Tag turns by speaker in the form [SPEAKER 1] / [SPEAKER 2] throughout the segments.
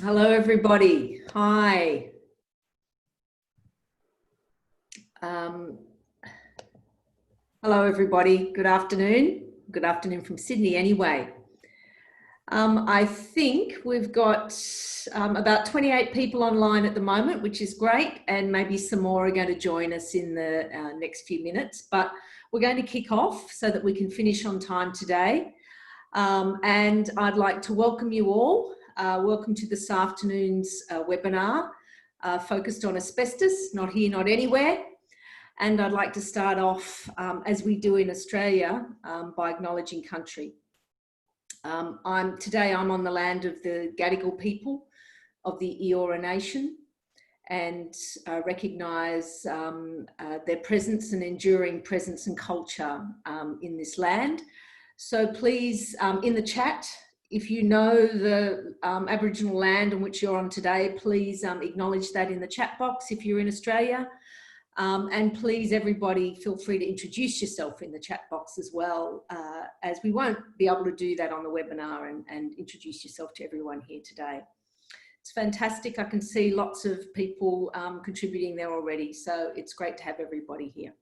[SPEAKER 1] Hello, everybody. Hi. Hello, everybody. Good afternoon. Good afternoon from Sydney, anyway. I think we've got about 28 people online at the moment, which is great, and maybe some more are going to join us in the next few minutes. But we're going to kick off so that we can finish on time today. And I'd like to welcome you all. Welcome to this afternoon's webinar focused on asbestos, not here, not anywhere. And I'd like to start off, as we do in Australia, by acknowledging country. Today I'm on the land of the Gadigal people of the Eora Nation and recognise their presence and enduring presence and culture in this land. So please, in the chat, if you know the Aboriginal land on which you're on today, please acknowledge that in the chat box if you're in Australia. And please, everybody, feel free to introduce yourself in the chat box as well, as we won't be able to do that on the webinar and introduce yourself to everyone here today. It's fantastic. I can see lots of people contributing there already, so it's great to have everybody here.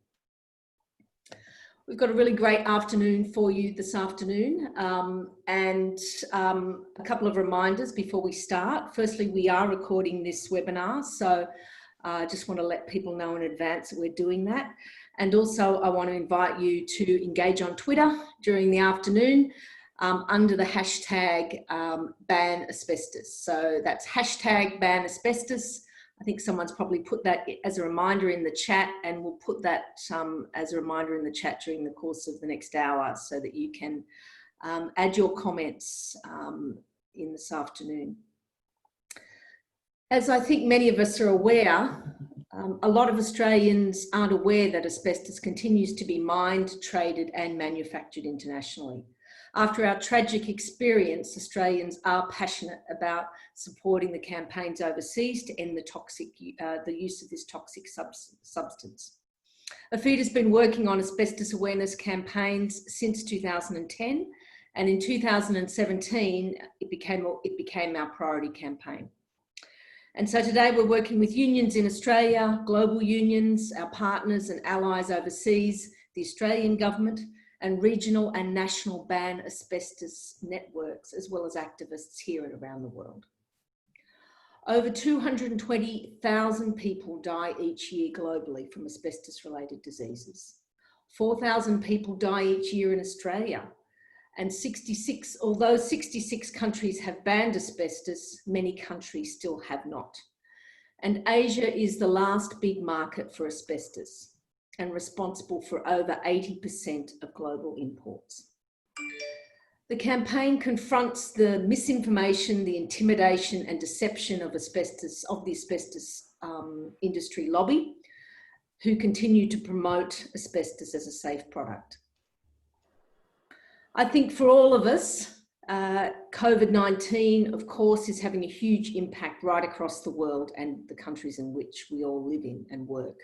[SPEAKER 1] We've got a really great afternoon for you this afternoon, and a couple of reminders before we start. Firstly, we are recording this webinar, so I just want to let people know in advance that we're doing that. And also I want to invite you to engage on Twitter during the afternoon under the hashtag ban asbestos. So that's hashtag ban asbestos. I think someone's probably put that as a reminder in the chat, and we'll put that as a reminder in the chat during the course of the next hour so that you can add your comments in this afternoon. As I think many of us are aware, a lot of Australians aren't aware that asbestos continues to be mined, traded and manufactured internationally. After our tragic experience, Australians are passionate about supporting the campaigns overseas to end the use of this toxic substance. APHEDA's been working on asbestos awareness campaigns since 2010, and in 2017, it became our priority campaign. And so today we're working with unions in Australia, global unions, our partners and allies overseas, the Australian government, and regional and national ban asbestos networks, as well as activists here and around the world. Over 220,000 people die each year globally from asbestos-related diseases. 4,000 people die each year in Australia. And although 66 countries have banned asbestos, many countries still have not. And Asia is the last big market for asbestos and responsible for over 80% of global imports. The campaign confronts the misinformation, the intimidation and deception of the asbestos industry lobby, who continue to promote asbestos as a safe product. I think for all of us, COVID-19, of course, is having a huge impact right across the world and the countries in which we all live in and work.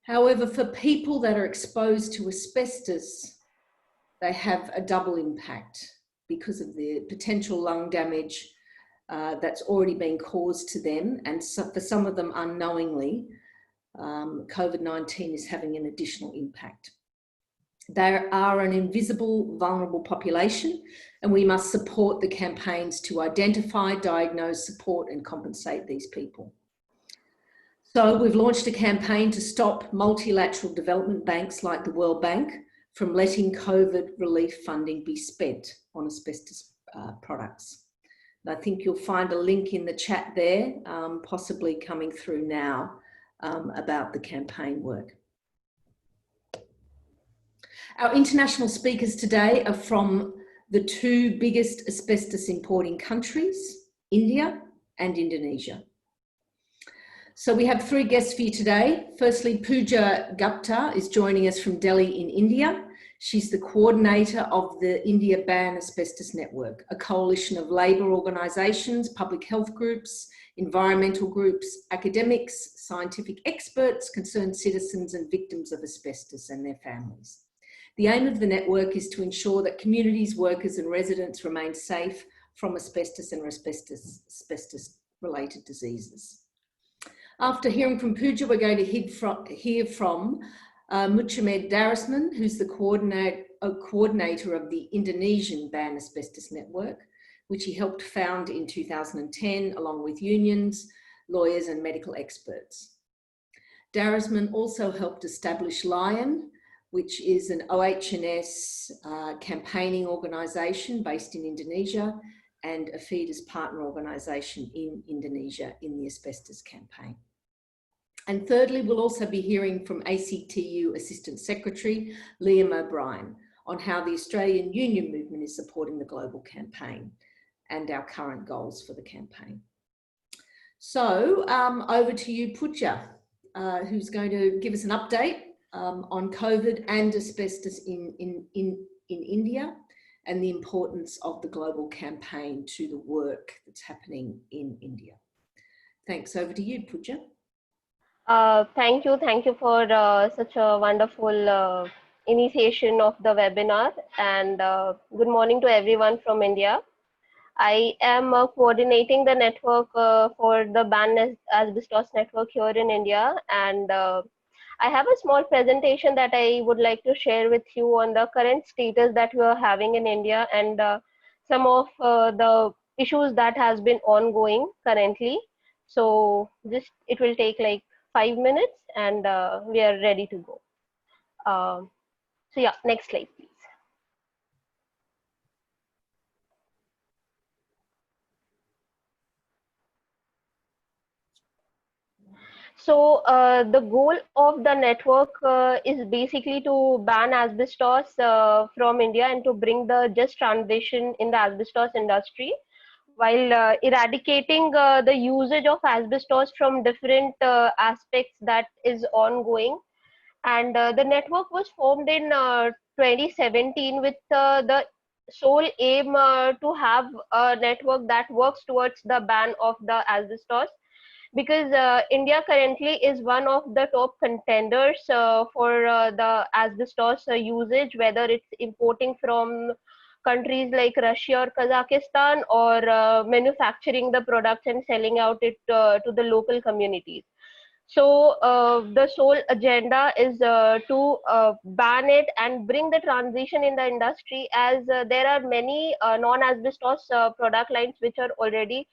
[SPEAKER 1] However, for people that are exposed to asbestos, they have a double impact because of the potential lung damage that's already been caused to them. And so for some of them unknowingly, COVID-19 is having an additional impact. They are an invisible, vulnerable population, and we must support the campaigns to identify, diagnose, support and compensate these people. So we've launched a campaign to stop multilateral development banks like the World Bank from letting COVID relief funding be spent on asbestos products. And I think you'll find a link in the chat there, possibly coming through now, about the campaign work. Our international speakers today are from the two biggest asbestos importing countries, India and Indonesia. So we have three guests for you today. Firstly, Pooja Gupta is joining us from Delhi in India. She's the coordinator of the India Ban Asbestos Network, a coalition of labour organisations, public health groups, environmental groups, academics, scientific experts, concerned citizens and victims of asbestos and their families. The aim of the network is to ensure that communities, workers and residents remain safe from asbestos and asbestos-related diseases. After hearing from Pooja, we're going to hear from Mochamad Darisman, who's the coordinator of the Indonesian Ban Asbestos Network, which he helped found in 2010, along with unions, lawyers and medical experts. Darisman also helped establish LION, which is an OH&S campaigning organisation based in Indonesia, and APHEDA's partner organisation in Indonesia in the asbestos campaign. And thirdly, we'll also be hearing from ACTU Assistant Secretary Liam O'Brien on how the Australian Union movement is supporting the global campaign and our current goals for the campaign. So over to you, Pooja, who's going to give us an update on COVID and asbestos in India and the importance of the global campaign to the work that's happening in India. Thanks. Over to you, Pooja.
[SPEAKER 2] Thank you for such a wonderful initiation of the webinar, and good morning to everyone from India. I am coordinating the network for the Ban Asbestos Network here in India, and I have a small presentation that I would like to share with you on the current status that we are having in India and some of the issues that has been ongoing currently. So it will take like 5 minutes and we are ready to go. So yeah, next slide, please. So the goal of the network is basically to ban asbestos from India and to bring the just transition in the asbestos industry, while eradicating the usage of asbestos from different aspects that is ongoing. And the network was formed in 2017 with the sole aim to have a network that works towards the ban of the asbestos, because India currently is one of the top contenders for the asbestos usage, whether it's importing from countries like Russia or Kazakhstan, or manufacturing the products and selling out it to the local communities. So the sole agenda is to ban it and bring the transition in the industry, as there are many non-asbestos product lines which are already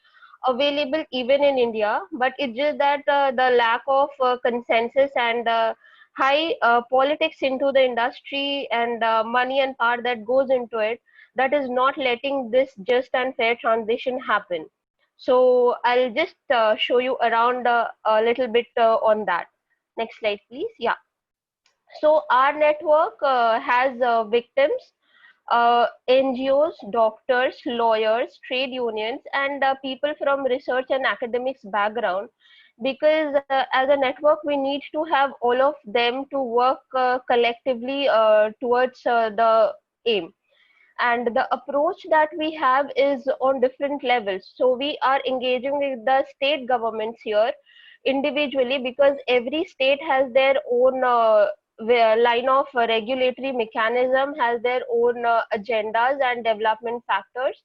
[SPEAKER 2] available even in India, but it's just that the lack of consensus and high politics into the industry and money and power that goes into it, that is not letting this just and fair transition happen. So I'll just show you around a little bit on that. Next slide, please. Yeah. So our network has victims, NGOs, doctors, lawyers, trade unions, and people from research and academics background, because as a network we need to have all of them to work collectively towards the aim. And the approach that we have is on different levels. So we are engaging with the state governments here individually, because every state has their own line of regulatory mechanism, has their own agendas and development factors.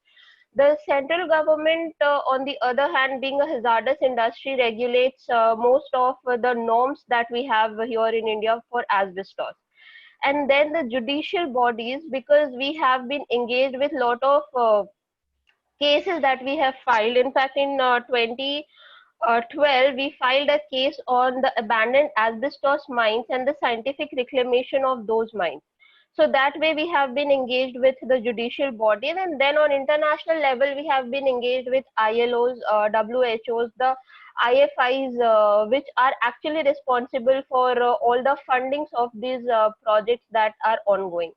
[SPEAKER 2] The central government, on the other hand, being a hazardous industry, regulates most of the norms that we have here in India for asbestos. And then the judicial bodies, because we have been engaged with a lot of cases that we have filed. In fact, in 2012, we filed a case on the abandoned asbestos mines and the scientific reclamation of those mines. So that way we have been engaged with the judicial bodies, and then on international level we have been engaged with ILOs, WHOs, the IFIs, which are actually responsible for all the fundings of these projects that are ongoing.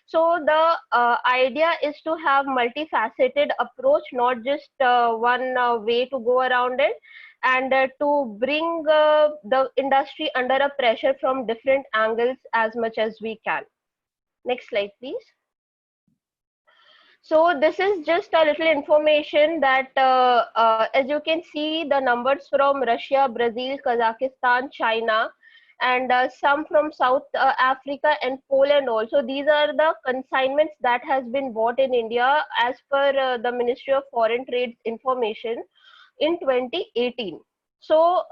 [SPEAKER 2] So the idea is to have multifaceted approach, not just one way to go around it, and to bring the industry under a pressure from different angles as much as we can. Next slide, please. So this is just a little information that as you can see, the numbers from Russia, Brazil, Kazakhstan, China, and some from South Africa and Poland also. These are the consignments that has been bought in India as per the Ministry of Foreign Trade's information in 2018. So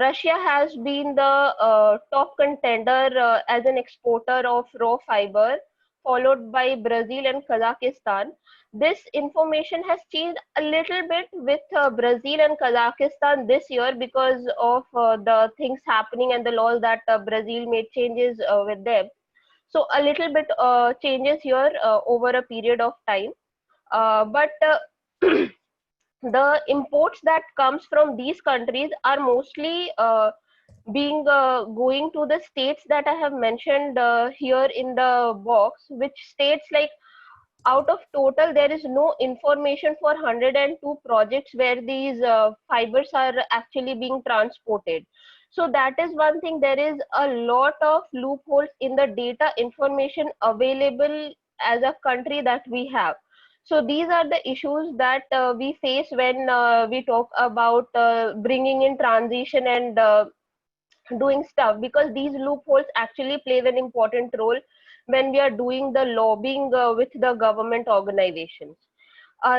[SPEAKER 2] Russia has been the top contender as an exporter of raw fiber, followed by Brazil and Kazakhstan. This information has changed a little bit with Brazil and Kazakhstan this year because of the things happening and the laws that Brazil made changes with them. So a little bit changes here over a period of time. But the imports that comes from these countries are mostly being going to the states that I have mentioned here in the box, which states like out of total there is no information for 102 projects where these fibers are actually being transported. So that is one thing. There is a lot of loopholes in the data information available as a country that we have. So these are the issues that we face when we talk about bringing in transition and doing stuff, because these loopholes actually play an important role when we are doing the lobbying with the government organizations.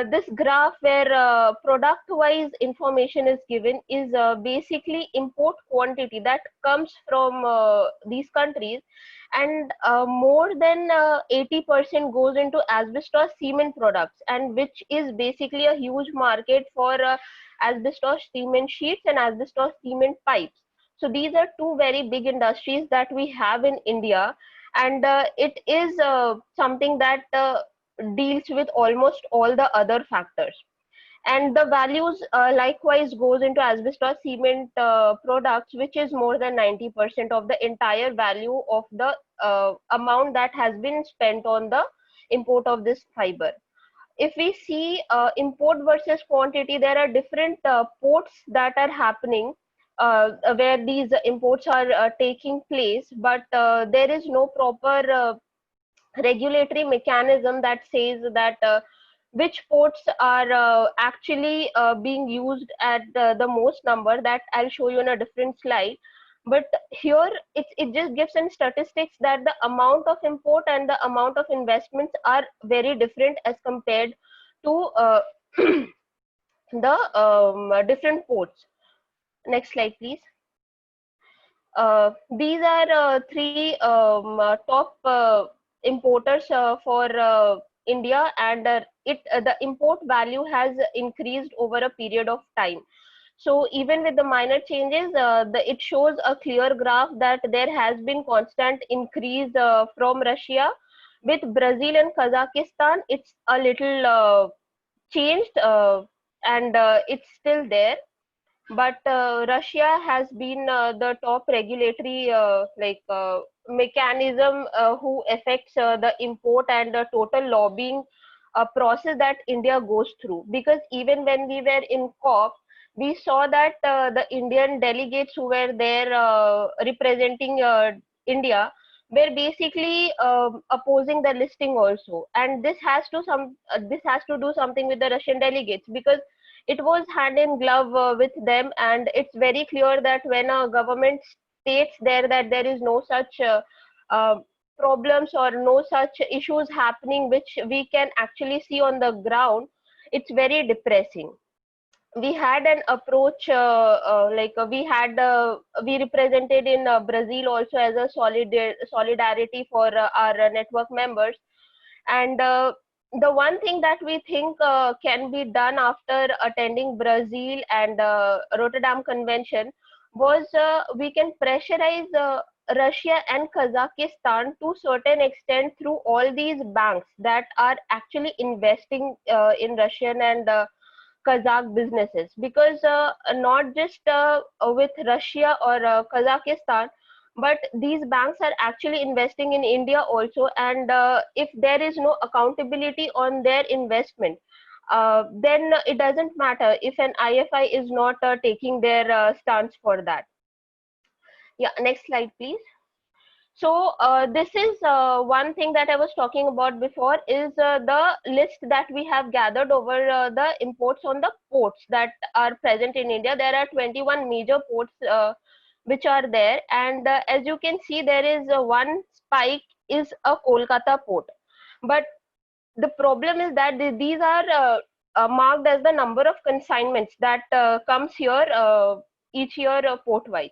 [SPEAKER 2] This graph where product wise information is given is basically import quantity that comes from these countries, and more than 80% goes into asbestos cement products, and which is basically a huge market for asbestos cement sheets and asbestos cement pipes. So these are two very big industries that we have in India, and it is something that deals with almost all the other factors. And the values likewise goes into asbestos cement products, which is more than 90% of the entire value of the amount that has been spent on the import of this fiber. If we see import versus quantity, there are different ports that are happening where these imports are taking place, but there is no proper regulatory mechanism that says that which ports are actually being used at the most number. That I'll show you in a different slide. But here it just gives some statistics that the amount of import and the amount of investments are very different as compared to the different ports. Next slide, please. These are three top importers for India, and the import value has increased over a period of time. So even with the minor changes, it shows a clear graph that there has been constant increase from Russia. With Brazil and Kazakhstan, it's a little changed, and it's still there. But Russia has been the top regulatory mechanism who affects the import and the total lobbying process that India goes through. Because even when we were in COP, we saw that the Indian delegates who were there representing India were basically opposing the listing also, and this has to do something with the Russian delegates, because it was hand in glove with them. And it's very clear that when a government states there that there is no such uh, problems or no such issues happening which we can actually see on the ground, it's very depressing. We had an approach we represented in Brazil also as a solidarity for our network members. And the one thing that we think can be done after attending Brazil and Rotterdam Convention was we can pressurize Russia and Kazakhstan to certain extent through all these banks that are actually investing in Russian and Kazakh businesses, because not just with Russia or Kazakhstan, but these banks are actually investing in India also. And if there is no accountability on their investment, then it doesn't matter if an IFI is not taking their stance for that. Yeah, next slide, please. So this is one thing that I was talking about before, is the list that we have gathered over the imports on the ports that are present in India. There are 21 major ports which are there. And as you can see, there is one spike is a Kolkata port. But the problem is that these are marked as the number of consignments that comes here each year port wise.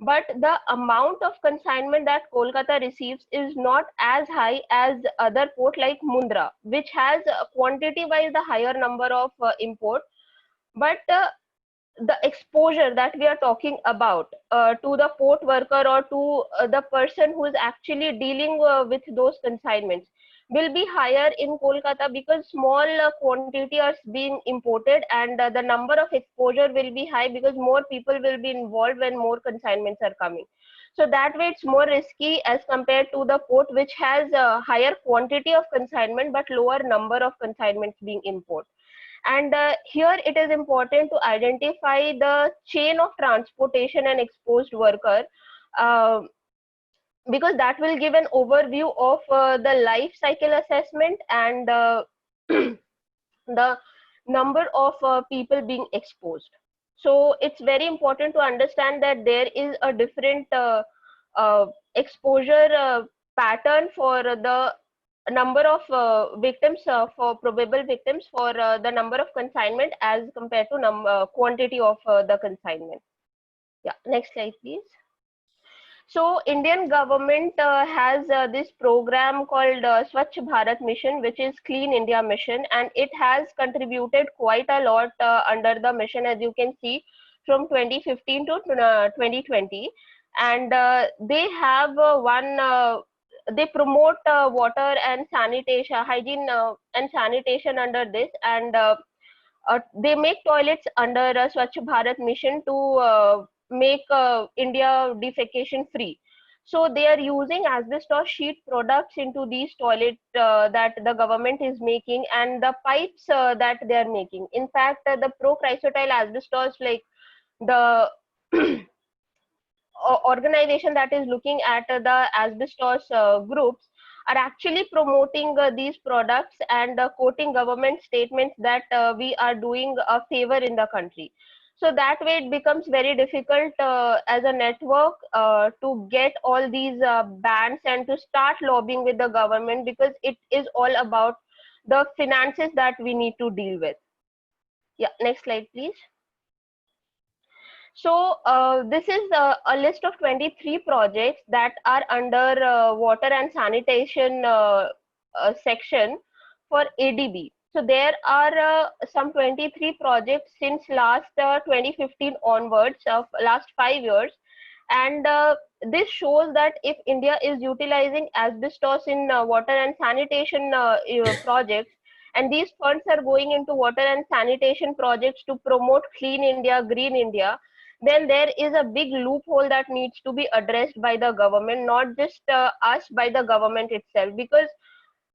[SPEAKER 2] But the amount of consignment that Kolkata receives is not as high as other port like Mundra, which has quantity wise the higher number of import. But the exposure that we are talking about to the port worker or to the person who is actually dealing with those consignments will be higher in Kolkata, because small quantity are being imported, and the number of exposure will be high because more people will be involved when more consignments are coming. So that way it's more risky as compared to the port, which has a higher quantity of consignment but lower number of consignments being imported. And here it is important to identify the chain of transportation and exposed worker, uh, because that will give an overview of the life cycle assessment and the number of people being exposed. So it's very important to understand that there is a different exposure pattern for the number of victims, for probable victims, for the number of consignment as compared to quantity of the consignment. Yeah, next slide, please. So Indian government has this program called Swachh Bharat Mission, which is Clean India Mission, and it has contributed quite a lot under the mission, as you can see, from 2015 to 2020. And they have they promote water and sanitation, hygiene and sanitation under this, and they make toilets under Swachh Bharat mission to make India defecation free. So they are using asbestos sheet products into these toilets that the government is making, and the pipes that they are making. In fact, the pro-chrysotile asbestos, like the organization that is looking at the asbestos groups, are actually promoting these products and quoting government statements that we are doing a favor in the country. So that way it becomes very difficult as a network to get all these bans and to start lobbying with the government, because it is all about the finances that we need to deal with. Yeah, next slide, please. So this is a list of 23 projects that are under water and sanitation section for ADB. So there are some 23 projects since last 2015 onwards, of last 5 years. And this shows that if India is utilizing asbestos in water and sanitation projects, and these funds are going into water and sanitation projects to promote clean India, green India, then there is a big loophole that needs to be addressed by the government, not just us, by the government itself, because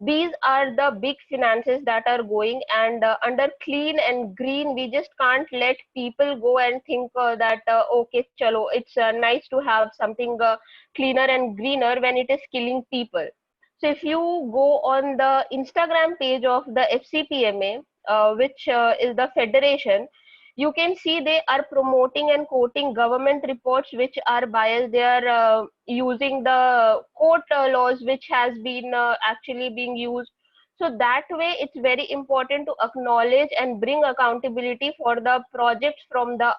[SPEAKER 2] these are the big finances that are going, and under clean and green, we just can't let people go and think that okay, chalo, it's nice to have something cleaner and greener when it is killing people. So if you go on the Instagram page of the FCPMA, which is the federation, you can see they are promoting and quoting government reports which are biased. They are using the court laws which has been actually being used. So that way it's very important to acknowledge and bring accountability for the projects from the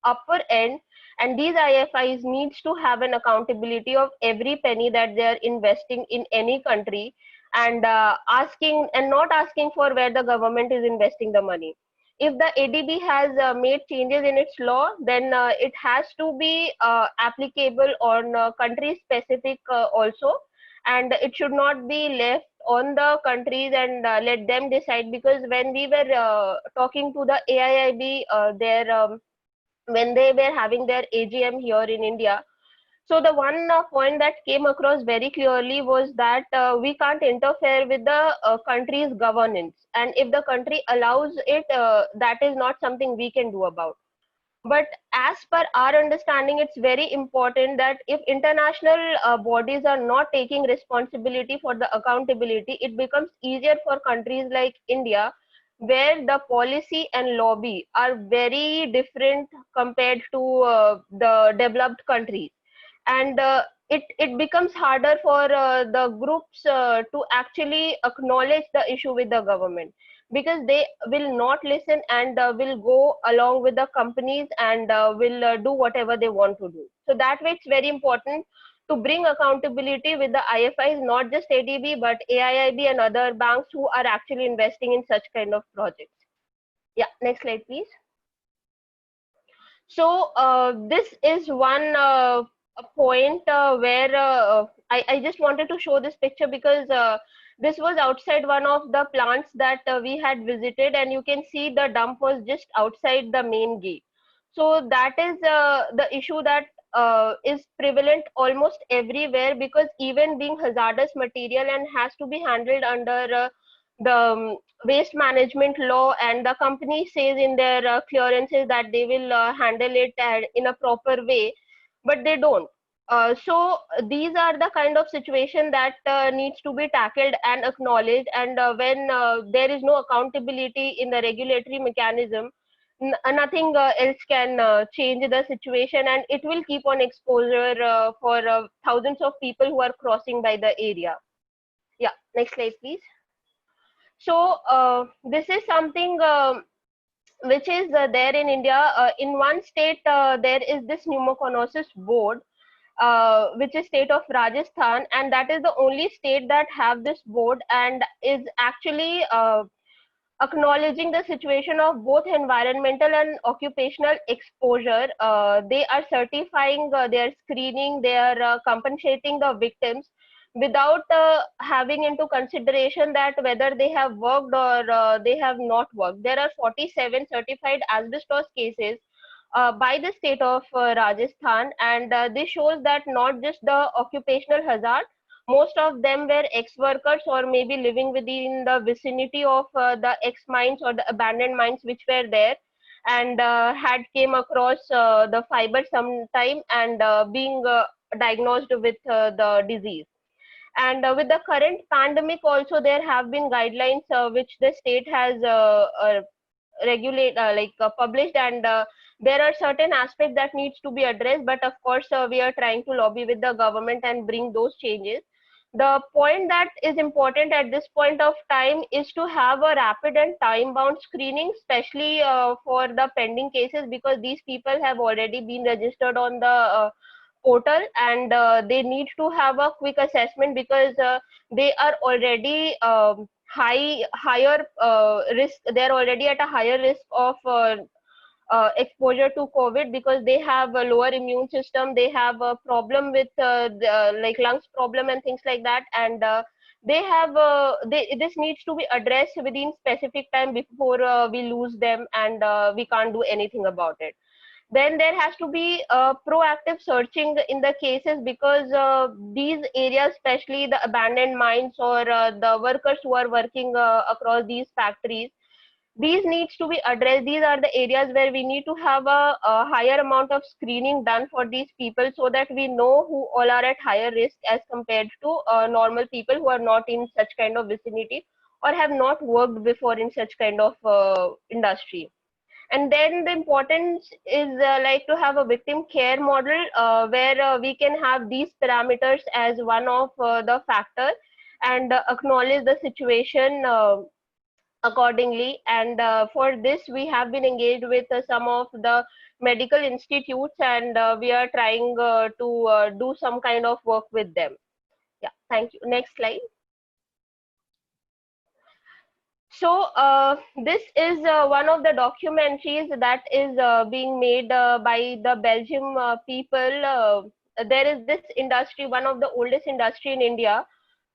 [SPEAKER 2] upper end, and these IFIs needs to have an accountability of every penny that they are investing in any country, and asking and not asking for where the government is investing the money. If the ADB has made changes in its law, then it has to be applicable on country specific also, and it should not be left on the countries and let them decide. Because when we were talking to the AIIB, when they were having their AGM here in India, so the one point that came across very clearly was that we can't interfere with the country's governance, and if the country allows it, that is not something we can do about. But as per our understanding, it's very important that if international bodies are not taking responsibility for the accountability, it becomes easier for countries like India where the policy and lobby are very different compared to the developed countries. And it becomes harder for the groups to actually acknowledge the issue with the government, because they will not listen and will go along with the companies and will do whatever they want to do. So that way it's very important to bring accountability with the IFIs, not just ADB, but AIIB and other banks who are actually investing in such kind of projects. Yeah, next slide, please. So this is one a point where I just wanted to show this picture, because this was outside one of the plants that we had visited, and you can see the dump was just outside the main gate. So that is the issue that is prevalent almost everywhere, because even being hazardous material and has to be handled under the waste management law, and the company says in their clearances that they will handle it in a proper way, but they don't. So these are the kind of situation that needs to be tackled and acknowledged, and when there is no accountability in the regulatory mechanism, nothing else can change the situation, and it will keep on exposure for thousands of people who are crossing by the area. Yeah, next slide, please. So this is something which is there in India. In one state, there is this pneumoconiosis board, which is state of Rajasthan, and that is the only state that have this board and is actually acknowledging the situation of both environmental and occupational exposure. They are certifying, they are screening, they are compensating the victims without having into consideration that whether they have worked or they have not worked. There are 47 certified asbestos cases by the state of Rajasthan, and this shows that not just the occupational hazard, most of them were ex-workers or maybe living within the vicinity of the ex-mines or the abandoned mines which were there, and had came across the fiber sometime, and being diagnosed with the disease. And with the current pandemic also, there have been guidelines which the state has published, and there are certain aspects that needs to be addressed, but of course we are trying to lobby with the government and bring those changes. The point that is important at this point of time is to have a rapid and time bound screening, especially for the pending cases, because these people have already been registered on the portal, and they need to have a quick assessment, because they are already higher risk, they're already at a higher risk of exposure to COVID, because they have a lower immune system, they have a problem with like lungs problem and things like that, and they have this needs to be addressed within specific time before we lose them, and we can't do anything about it. Then there has to be proactive searching in the cases, because these areas, especially the abandoned mines or the workers who are working across these factories, these needs to be addressed. These are the areas where we need to have a higher amount of screening done for these people, so that we know who all are at higher risk as compared to normal people who are not in such kind of vicinity or have not worked before in such kind of industry. And then the importance is like to have a victim care model where we can have these parameters as one of the factor, and acknowledge the situation accordingly. And for this we have been engaged with some of the medical institutes, and we are trying to do some kind of work with them. Yeah, thank you. Next slide. So this is one of the documentaries that is being made by the Belgium people. There is this industry, one of the oldest industry in India,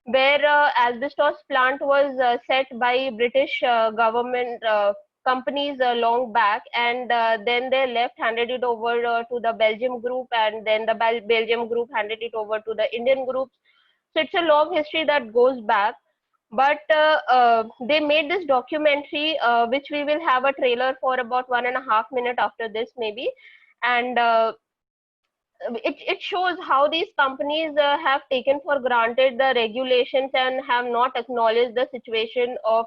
[SPEAKER 2] where asbestos plant was set by British government companies long back, and then they left, handed it over to the Belgium group, and then the Belgium group handed it over to the Indian groups. So it's a long history that goes back. But they made this documentary, which we will have a trailer for about 1.5 minutes after this maybe, and it shows how these companies have taken for granted the regulations and have not acknowledged the situation of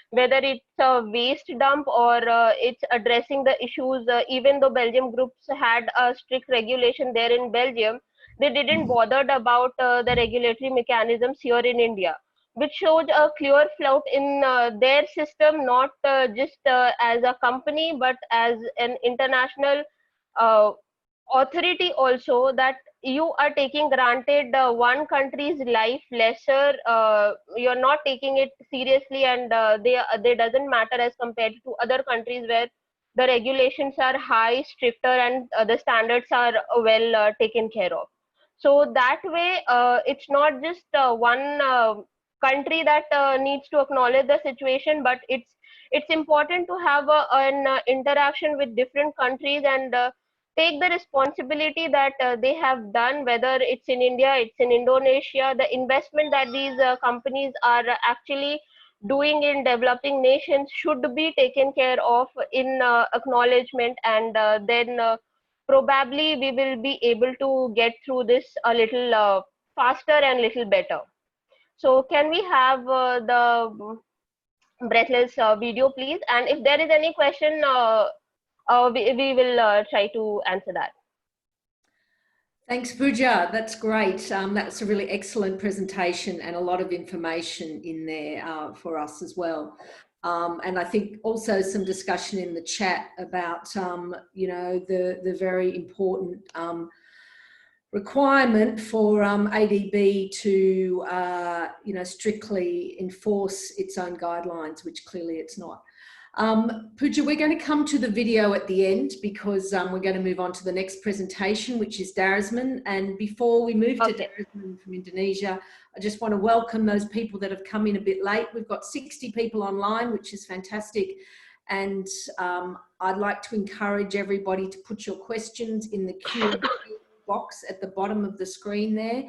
[SPEAKER 2] whether it's a waste dump or it's addressing the issues. Even though Belgium groups had a strict regulation there in Belgium, they didn't bothered about the regulatory mechanisms here in India, which shows a clear flout in their system, not just as a company, but as an international uh, authority also, that you are taking granted one country's life lesser. You're not taking it seriously, and they doesn't matter as compared to other countries where the regulations are high, stricter, and the standards are well taken care of. So that way, it's not just one country that needs to acknowledge the situation, but it's important to have an interaction with different countries and take the responsibility that they have done, whether it's in India, it's in Indonesia, the investment that these companies are actually doing in developing nations should be taken care of in acknowledgement, and then probably we will be able to get through this a little faster and little better. So can we have the breathless video, please? And if there is any question, we will try to answer that.
[SPEAKER 1] Thanks, Pooja. That's great. That's a really excellent presentation and a lot of information in there for us as well. And I think also some discussion in the chat about, you know, the very important requirement for ADB to, you know, strictly enforce its own guidelines, which clearly it's not. Pooja, we're going to come to the video at the end because we're going to move on to the next presentation, which is Darisman. And before we move to Darisman from Indonesia, I just want to welcome those people that have come in a bit late. We've got 60 people online, which is fantastic. And I'd like to encourage everybody to put your questions in the Q&A box at the bottom of the screen there.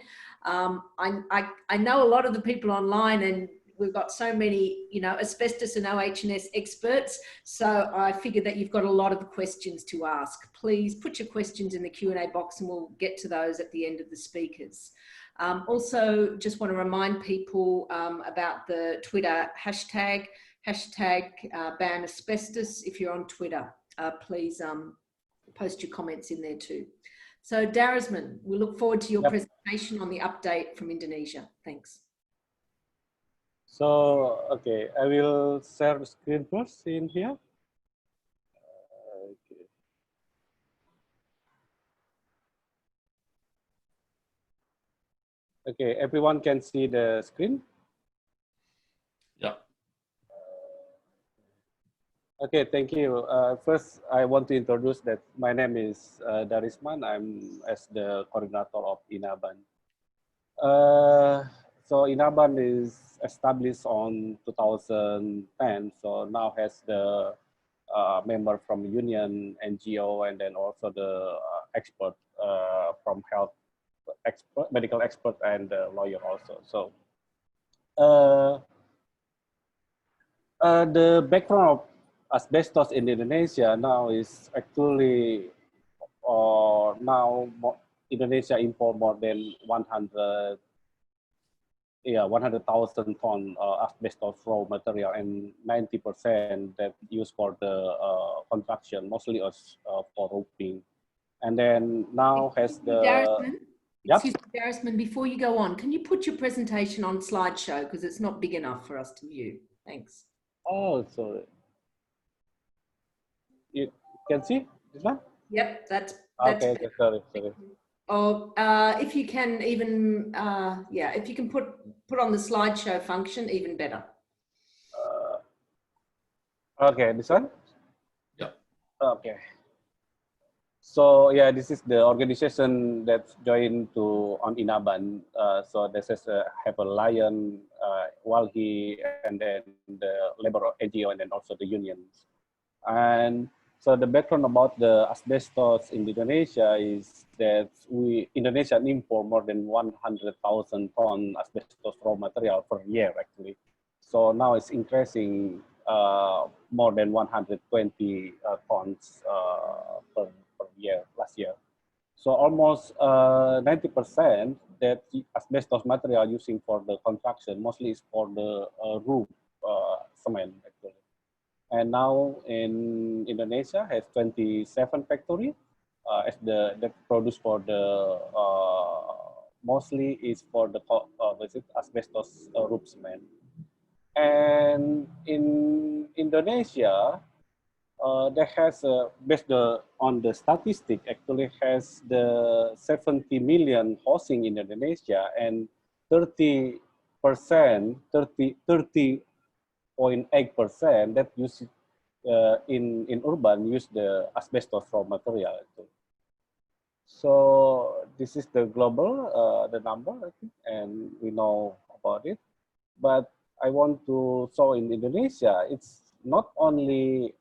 [SPEAKER 1] I know a lot of the people online, and we've got so many, you know, asbestos and OH&S experts. So I figured that you've got a lot of questions to ask. Please put your questions in the Q&A box and we'll get to those at the end of the speakers. Also, just want to remind people about the Twitter hashtag ban asbestos. If you're on Twitter, please post your comments in there too. So Darisman, we look forward to your presentation on the update from Indonesia. Thanks.
[SPEAKER 3] So, okay, I will share the screen first in here. Okay, everyone can see the screen?
[SPEAKER 4] Yeah.
[SPEAKER 3] Okay, thank you. First, I want to introduce that my name is Darisman. I'm as the coordinator of INABAN. So INABAN is established on 2010. So now has the member from union, NGO, and then also the expert from health expert, medical expert, and lawyer also. So the background of asbestos in Indonesia now is actually now Indonesia import more than 100,000 ton asbestos raw material, and 90% that used for the construction, mostly as for roofing. And then now has the...
[SPEAKER 1] Darisman, excuse me, Darisman, before you go on, can you put your presentation on slideshow because it's not big enough for us to view? Thanks.
[SPEAKER 3] Oh, sorry. You can see this one?
[SPEAKER 1] Yep, that's
[SPEAKER 3] okay, sorry.
[SPEAKER 1] Oh, if you can even, yeah, if you can put on the slideshow function, even better.
[SPEAKER 3] Okay, this one?
[SPEAKER 4] Yeah.
[SPEAKER 3] Okay. So yeah, this is the organization that's joined to on INABAN. So this is have a lion, WALHI, and then the labor NGO, and then also the unions. And so the background about the asbestos in Indonesia is that Indonesia import more than 100,000 ton asbestos raw material per year actually. So now it's increasing more than 120 tons per year last year. So almost 90% that the asbestos material using for the construction mostly is for the roof cement actually. And now in Indonesia has 27 factory as that produce for the mostly is for the asbestos roof cement. And in Indonesia, that has based on the statistic actually has the 70 million housing in Indonesia and 30%, 30.8% that use in urban use the asbestos raw material. So this is the global the number I think, and we know about it. But I want to show in Indonesia, it's not only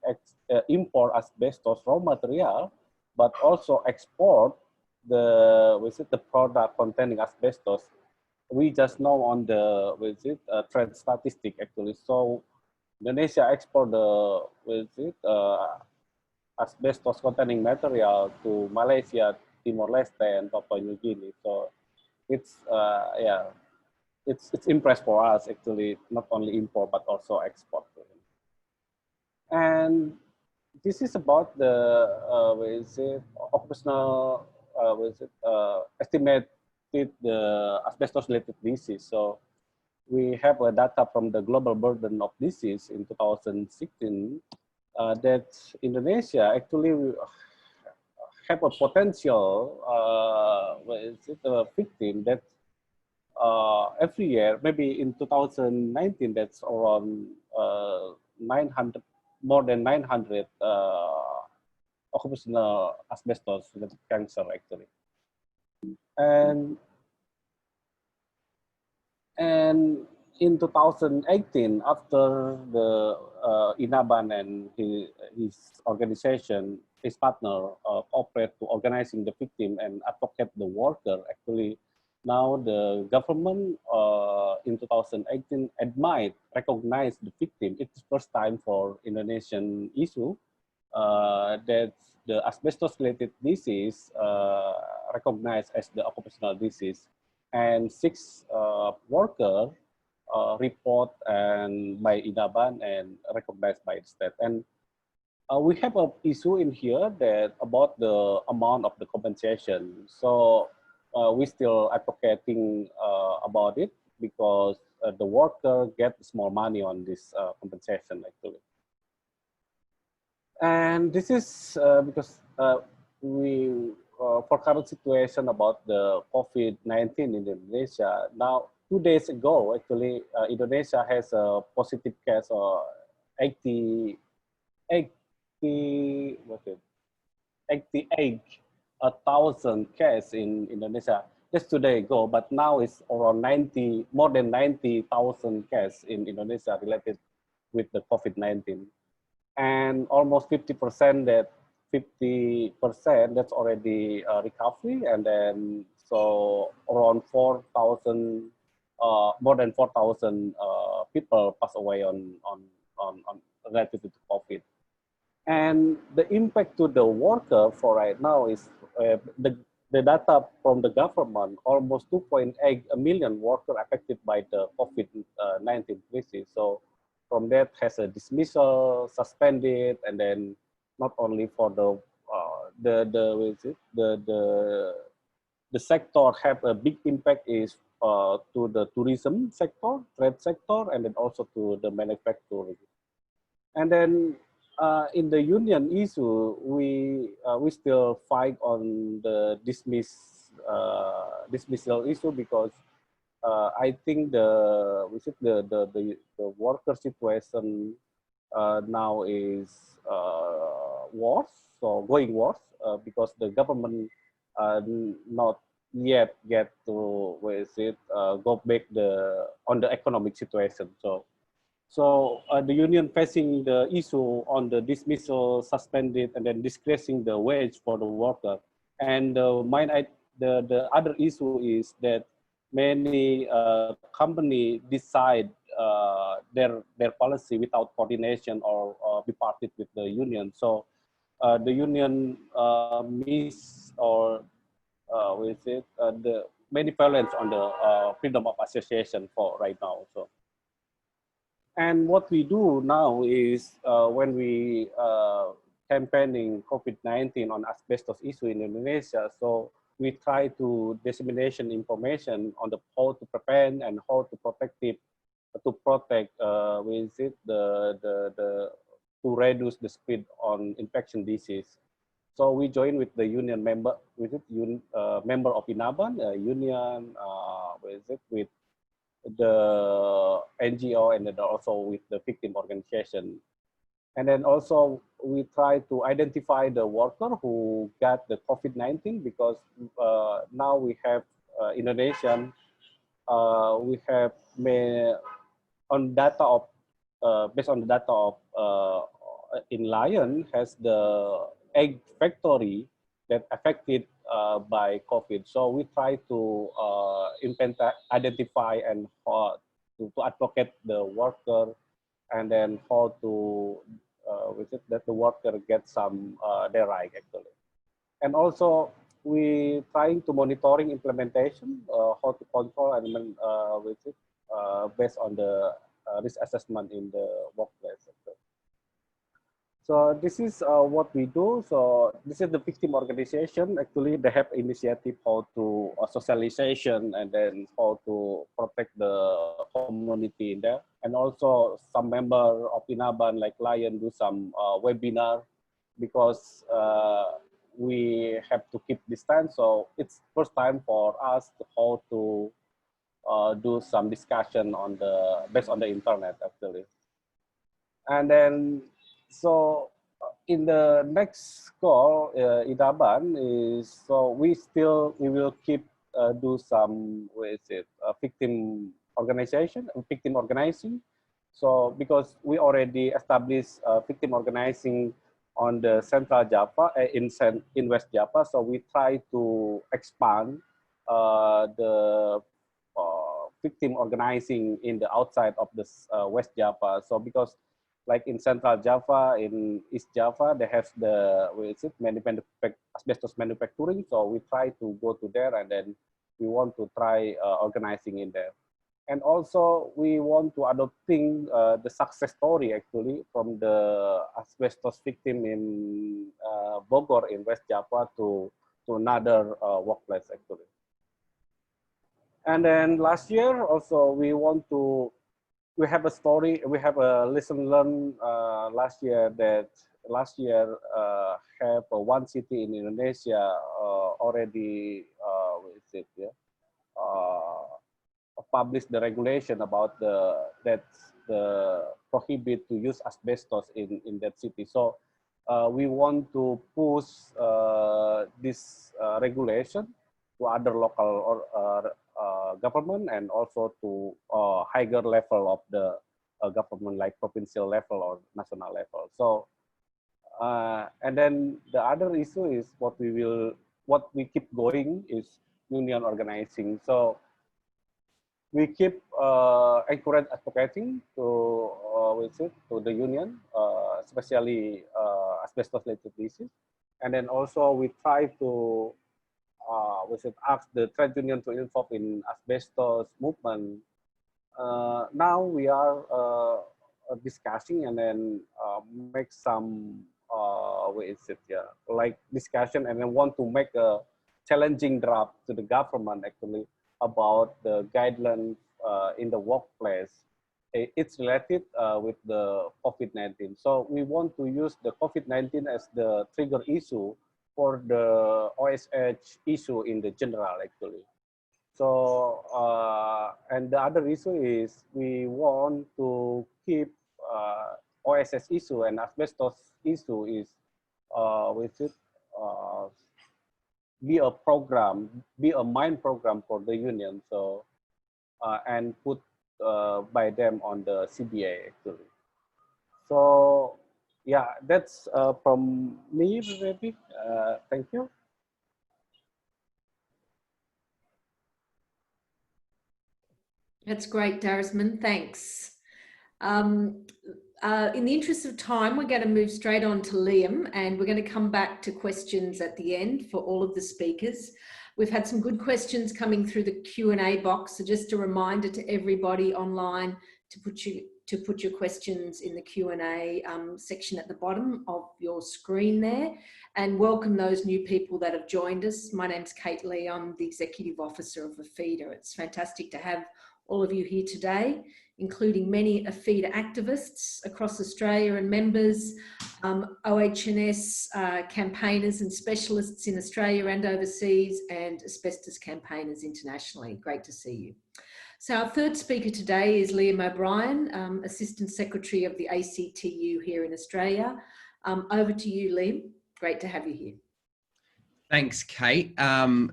[SPEAKER 3] import asbestos raw material, but also export the product containing asbestos. We just know on the trade statistic actually. So Indonesia export the asbestos containing material to Malaysia, Timor Leste, and Papua New Guinea. So it's yeah, it's impressed for us actually, not only import but also export. And this is about the occupational estimated the asbestos related disease. So we have a data from the global burden of disease in 2016 that Indonesia actually have a potential victim that every year, maybe in 2019, that's around 900, more than 900 occupational asbestos related cancer actually. And in 2018, after the Ban and his organization, his partner cooperate to organizing the victim and advocate the worker, actually now the government in 2018 recognized the victim. It's the first time for Indonesian issue that the asbestos related disease recognized as the occupational disease, and 6 workers report and by Ban and recognized by the state. And we have an issue in here that about the amount of the compensation. So we still advocating about it because the worker get small money on this compensation actually. And this is because we for current situation about the COVID-19 in Indonesia. Now, 2 days ago, actually, Indonesia has a positive case of 88,000 cases in Indonesia. Just today ago, but now it's around more than 90,000 cases in Indonesia related with the COVID-19. And almost 50% that's already recovery, and then so around 4,000, more than 4,000 people pass away on related to COVID. And the impact to the worker for right now is the data from the government, almost 2.8 million workers affected by the COVID-19 crisis. So from that has a dismissal, suspended, and then not only for the sector have a big impact is to the tourism sector, trade sector, and then also to the manufacturing. And then in the union issue, we still fight on the dismissal issue because I think the worker situation now is worse, so going worse because the government not yet get to go back on the economic situation. So the union facing the issue on the dismissal, suspended, and then decreasing the wage for the worker. And the other issue is that many companies decide their policy without coordination or be parted with the union. So the union miss or the many violence on the freedom of association for right now. So, and what we do now is when we campaigning COVID-19 on asbestos issue in Indonesia, so we try to dissemination information on the how to prevent and how to protect it, to protect to reduce the spread on infection disease. So we join with the union member, member of INABAN, union, with the NGO, and then also with the victim organization. And then also we try to identify the worker who got the COVID-19, because now we have Indonesian, we have on data of based on the data of in Lion has the egg factory that affected by COVID. So we try to identify and to advocate the worker, and then how to that the worker gets some their right actually. And also we trying to monitoring implementation, how to control and based on the risk assessment in the workplace sector. So this is what we do. So this is the victim organization. Actually, they have initiative how to socialization, and then how to protect the community in there. And also some member of INABAN like Lion do some webinar, because we have to keep distance. So it's first time for us to how to do some discussion on the based on the internet actually. And then so in the next call, INABAN is, so we will keep do some victim organization, victim organizing. So because we already established victim organizing on the Central Java, in West Java, so we try to expand the victim organizing in the outside of the West Java. So because like in Central Java, in East Java, they have the asbestos manufacturing. So we try to go to there, and then we want to try organizing in there. And also we want to adopting the success story actually from the asbestos victim in Bogor in West Java to another workplace actually. And then last year also we have a story, we have a lesson learned last year, that last year have one city in Indonesia already published the regulation about the prohibit to use asbestos in that city. So we want to push this regulation to other local or government, and also to higher level of the government, like provincial level or national level. So and then the other issue is what we keep going is union organizing. So we keep encourage advocating to the union, especially asbestos related disease. And then also we try to ask the trade union to involve in asbestos movement. Now we are discussing, and then make some like discussion, and then want to make a challenging draft to the government actually about the guidelines in the workplace. It's related with the COVID-19. So we want to use the COVID-19 as the trigger issue for the OSH issue in the general actually. So and the other issue is we want to keep OSS issue and asbestos issue is be a program, be a mind program for the union. So and put by them on the CBA actually. So yeah, that's from me, maybe. Thank you.
[SPEAKER 1] That's great, Darisman. Thanks. In the interest of time, we're going to move straight on to Liam, and we're going to come back to questions at the end for all of the speakers. We've had some good questions coming through the Q&A box. So just a reminder to everybody online to put your questions in the Q&A section at the bottom of your screen there, and welcome those new people that have joined us. My name's Kate Lee. I'm the Executive Officer of APHEDA. It's fantastic to have all of you here today, including many APHEDA activists across Australia and members, OH&S campaigners and specialists in Australia and overseas, and asbestos campaigners internationally. Great to see you. So our third speaker today is Liam O'Brien, Assistant Secretary of the ACTU here in Australia. Over to you, Liam. Great to have you here.
[SPEAKER 5] Thanks, Kate. And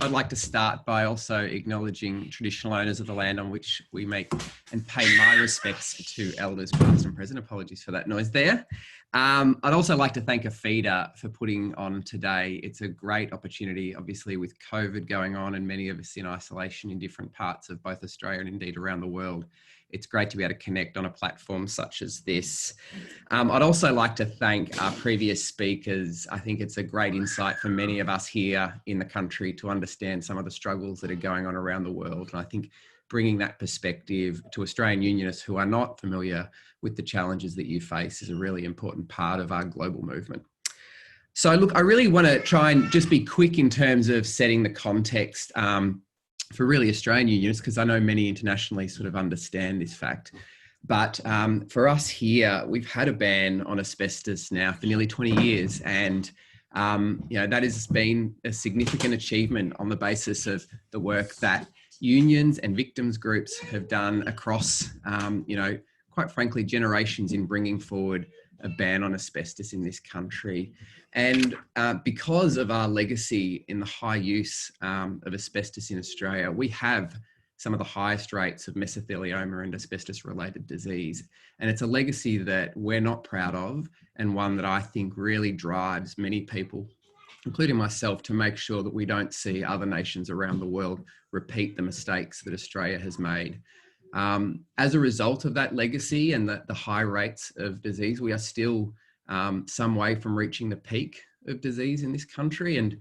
[SPEAKER 5] I'd like to start by also acknowledging traditional owners of the land on which we meet and pay my respects to elders past and present. Apologies for that noise there. I'd also like to thank APHEDA for putting on today. It's a great opportunity, obviously, with COVID going on and many of us in isolation in different parts of both Australia and indeed around the world. It's great to be able to connect on a platform such as this. I'd also like to thank our previous speakers. I think it's a great insight for many of us here in the country to understand some of the struggles that are going on around the world. And I think bringing that perspective to Australian Unionists who are not familiar with the challenges that you face is a really important part of our global movement. So look, I really want to try and just be quick in terms of setting the context for really Australian Unionists, because I know many internationally sort of understand this fact. But for us here, we've had a ban on asbestos now for nearly 20 years. And, you know, that has been a significant achievement on the basis of the work that unions and victims groups have done across, you know, quite frankly, generations in bringing forward a ban on asbestos in this country. And because of our legacy in the high use of asbestos in Australia, we have some of the highest rates of mesothelioma and asbestos-related disease. And it's a legacy that we're not proud of, and one that I think really drives many people, including myself, to make sure that we don't see other nations around the world repeat the mistakes that Australia has made. As a result of that legacy and the high rates of disease, we are still some way from reaching the peak of disease in this country. And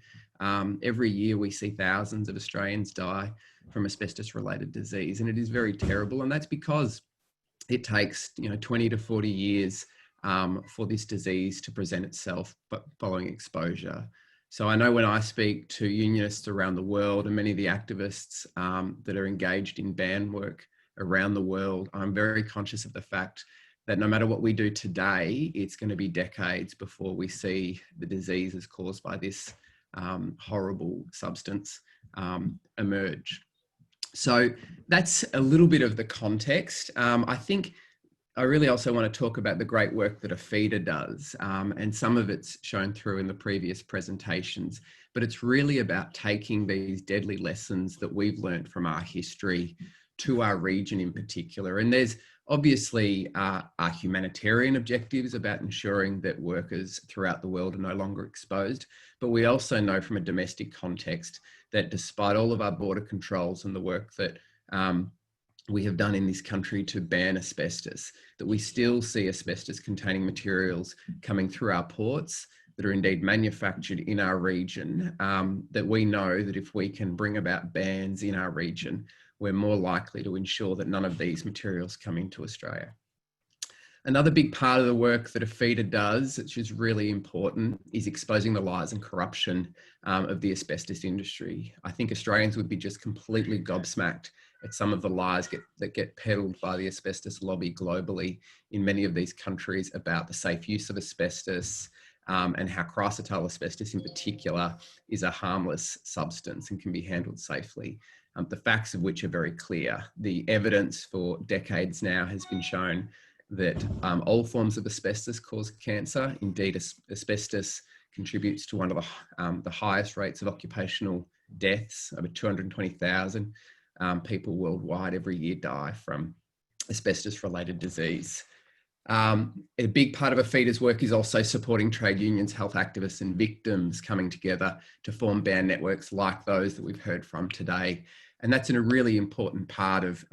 [SPEAKER 5] every year we see thousands of Australians die from asbestos-related disease. And it is very terrible. And that's because it takes, you know, 20 to 40 years for this disease to present itself, but following exposure. So I know when I speak to unionists around the world and many of the activists that are engaged in ban work around the world, I'm very conscious of the fact that no matter what we do today, it's going to be decades before we see the diseases caused by this horrible substance emerge. So that's a little bit of the context. I think I really also want to talk about the great work that APHEDA does, and some of it's shown through in the previous presentations, but it's really about taking these deadly lessons that we've learned from our history to our region in particular. And there's obviously our humanitarian objectives about ensuring that workers throughout the world are no longer exposed, but we also know from a domestic context that despite all of our border controls and the work that we have done in this country to ban asbestos, that we still see asbestos containing materials coming through our ports that are indeed manufactured in our region, that we know that if we can bring about bans in our region, we're more likely to ensure that none of these materials come into Australia. Another big part of the work that APHEDA does, which is really important, is exposing the lies and corruption of the asbestos industry. I think Australians would be just completely gobsmacked at some of the lies that get peddled by the asbestos lobby globally in many of these countries about the safe use of asbestos and how chrysotile asbestos in particular is a harmless substance and can be handled safely. The facts of which are very clear. The evidence for decades now has been shown that all forms of asbestos cause cancer. Indeed, asbestos contributes to one of the highest rates of occupational deaths. Over 220,000 people worldwide every year die from asbestos-related disease. A big part of APHEDA's work is also supporting trade unions, health activists and victims coming together to form ban networks like those that we've heard from today. And that's a really important part of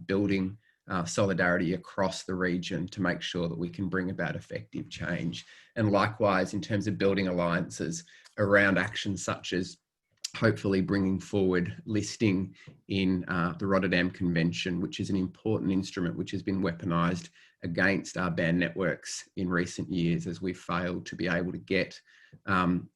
[SPEAKER 5] building solidarity across the region to make sure that we can bring about effective change. And likewise, in terms of building alliances around actions such as hopefully bringing forward listing in the Rotterdam Convention, which is an important instrument which has been weaponised against our ban networks in recent years, as we've failed to be able to get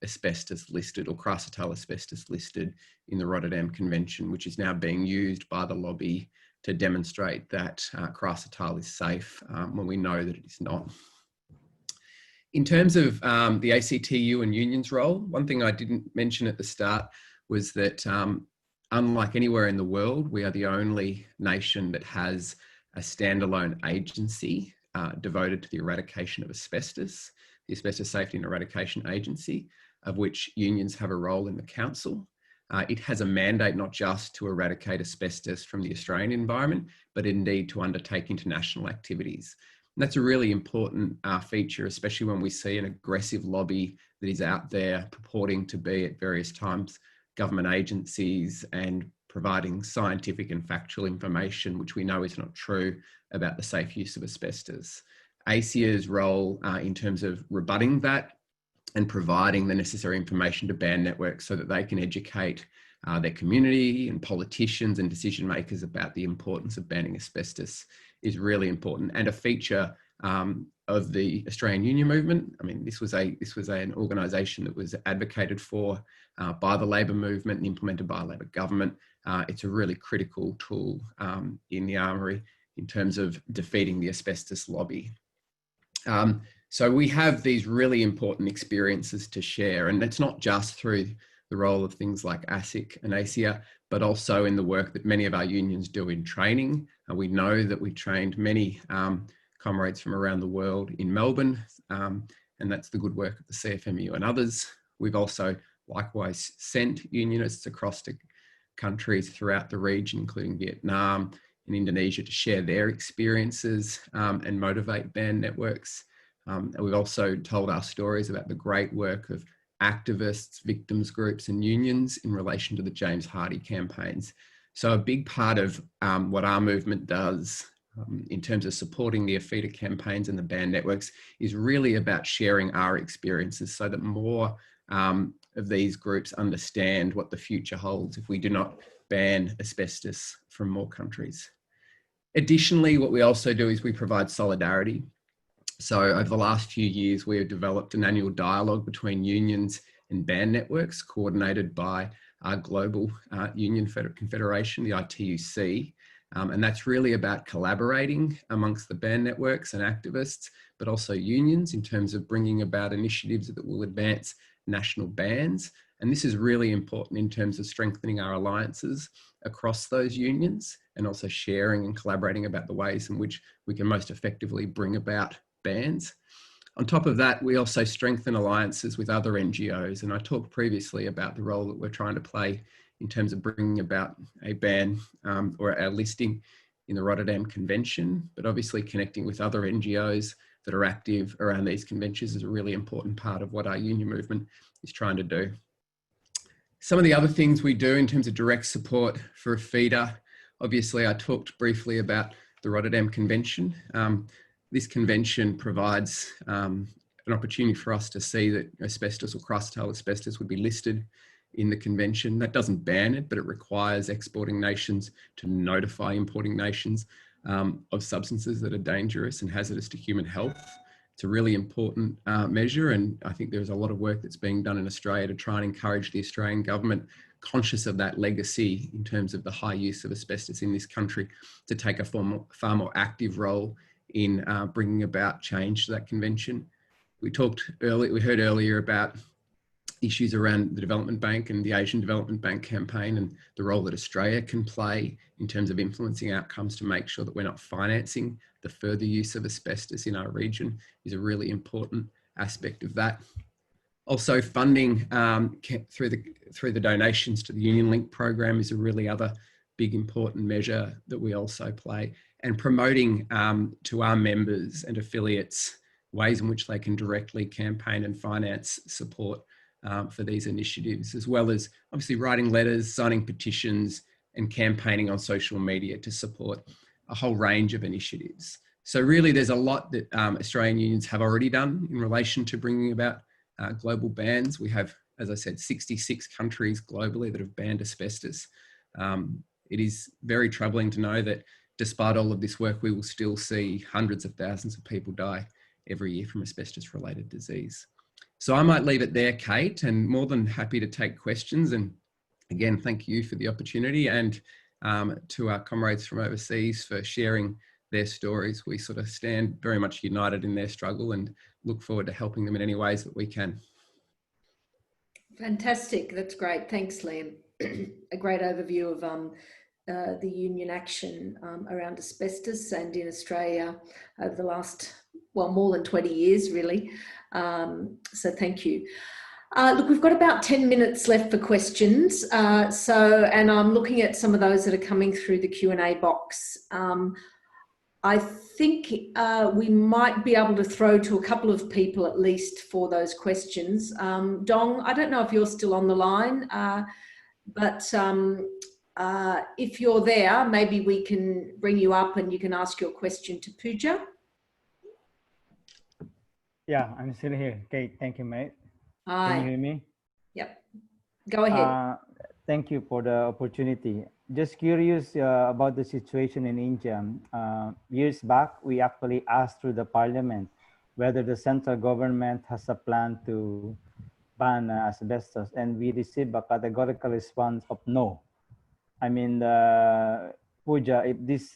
[SPEAKER 5] asbestos listed, or crucital asbestos listed, in the Rotterdam Convention, which is now being used by the lobby to demonstrate that crucital is safe when we know that it is not. In terms of the ACTU and unions' role, one thing I didn't mention at the start was that unlike anywhere in the world, we are the only nation that has a standalone agency devoted to the eradication of asbestos, the Asbestos Safety and Eradication Agency, of which unions have a role in the council. It has a mandate not just to eradicate asbestos from the Australian environment, but indeed to undertake international activities. And that's a really important feature, especially when we see an aggressive lobby that is out there purporting to be at various times government agencies and providing scientific and factual information, which we know is not true about the safe use of asbestos. ASIA's role in terms of rebutting that and providing the necessary information to ban networks so that they can educate their community and politicians and decision makers about the importance of banning asbestos is really important, and a feature of the Australian union movement. I mean, this was an organisation that was advocated for by the Labor movement and implemented by a Labor government. It's a really critical tool in the armoury in terms of defeating the asbestos lobby. So we have these really important experiences to share, and it's not just through the role of things like ASIC and ASIA, but also in the work that many of our unions do in training. We know that we trained many comrades from around the world in Melbourne, and that's the good work of the CFMU and others. We've also likewise sent unionists across to countries throughout the region, including Vietnam and Indonesia, to share their experiences and motivate ban networks. And we've also told our stories about the great work of activists, victims groups and unions in relation to the James Hardie campaigns. So a big part of what our movement does in terms of supporting the APHEDA campaigns and the ban networks is really about sharing our experiences so that more of these groups understand what the future holds if we do not ban asbestos from more countries. Additionally, what we also do is we provide solidarity. So over the last few years, we have developed an annual dialogue between unions and ban networks coordinated by our global union confederation, the ITUC. And that's really about collaborating amongst the ban networks and activists, but also unions in terms of bringing about initiatives that will advance national bans. And this is really important in terms of strengthening our alliances across those unions and also sharing and collaborating about the ways in which we can most effectively bring about bans. On top of that, we also strengthen alliances with other NGOs. And I talked previously about the role that we're trying to play in terms of bringing about a ban or a listing in the Rotterdam Convention, but obviously connecting with other NGOs that are active around these conventions is a really important part of what our union movement is trying to do. Some of the other things we do in terms of direct support for APHEDA, obviously I talked briefly about the Rotterdam Convention. This convention provides an opportunity for us to see that asbestos or crucital asbestos would be listed in the convention. That doesn't ban it, but it requires exporting nations to notify importing nations of substances that are dangerous and hazardous to human health. It's a really important measure, and I think there's a lot of work that's being done in Australia to try and encourage the Australian government, conscious of that legacy in terms of the high use of asbestos in this country, to take a far more active role in bringing about change to that convention. We heard earlier about issues around the Development Bank and the Asian Development Bank campaign and the role that Australia can play in terms of influencing outcomes to make sure that we're not financing the further use of asbestos in our region is a really important aspect of that. Also, funding through the donations to the Union Link program is a really other big important measure that we also play, and promoting to our members and affiliates ways in which they can directly campaign and finance support for these initiatives, as well as obviously writing letters, signing petitions, and campaigning on social media to support a whole range of initiatives. So really there's a lot that Australian unions have already done in relation to bringing about global bans. We have as I said, 66 countries globally that have banned asbestos. It is very troubling to know that despite all of this work, we will still see hundreds of thousands of people die every year from asbestos-related disease. So I might leave it there, Kate, and more than happy to take questions. And again, thank you for the opportunity, and to our comrades from overseas for sharing their stories. We sort of stand very much united in their struggle and look forward to helping them in any ways that we can.
[SPEAKER 1] Fantastic. That's great. Thanks, Liam. A great overview of the union action around asbestos and in Australia over the last, well, more than 20 years, really. So thank you. Look, we've got about 10 minutes left for questions. And I'm looking at some of those that are coming through the Q&A box. I think we might be able to throw to a couple of people at least for those questions. Dong, I don't know if you're still on the line, but if you're there, maybe we can bring you up and you can ask your question to Pooja.
[SPEAKER 6] Yeah, I'm still here. Kate, thank you, mate.
[SPEAKER 1] Hi.
[SPEAKER 6] Can you hear me?
[SPEAKER 1] Yep. Go ahead.
[SPEAKER 6] Thank you for the opportunity. Just curious about the situation in India. Years back, we actually asked through the parliament whether the central government has a plan to ban asbestos, and we received a categorical response of no. I mean, Pooja, if this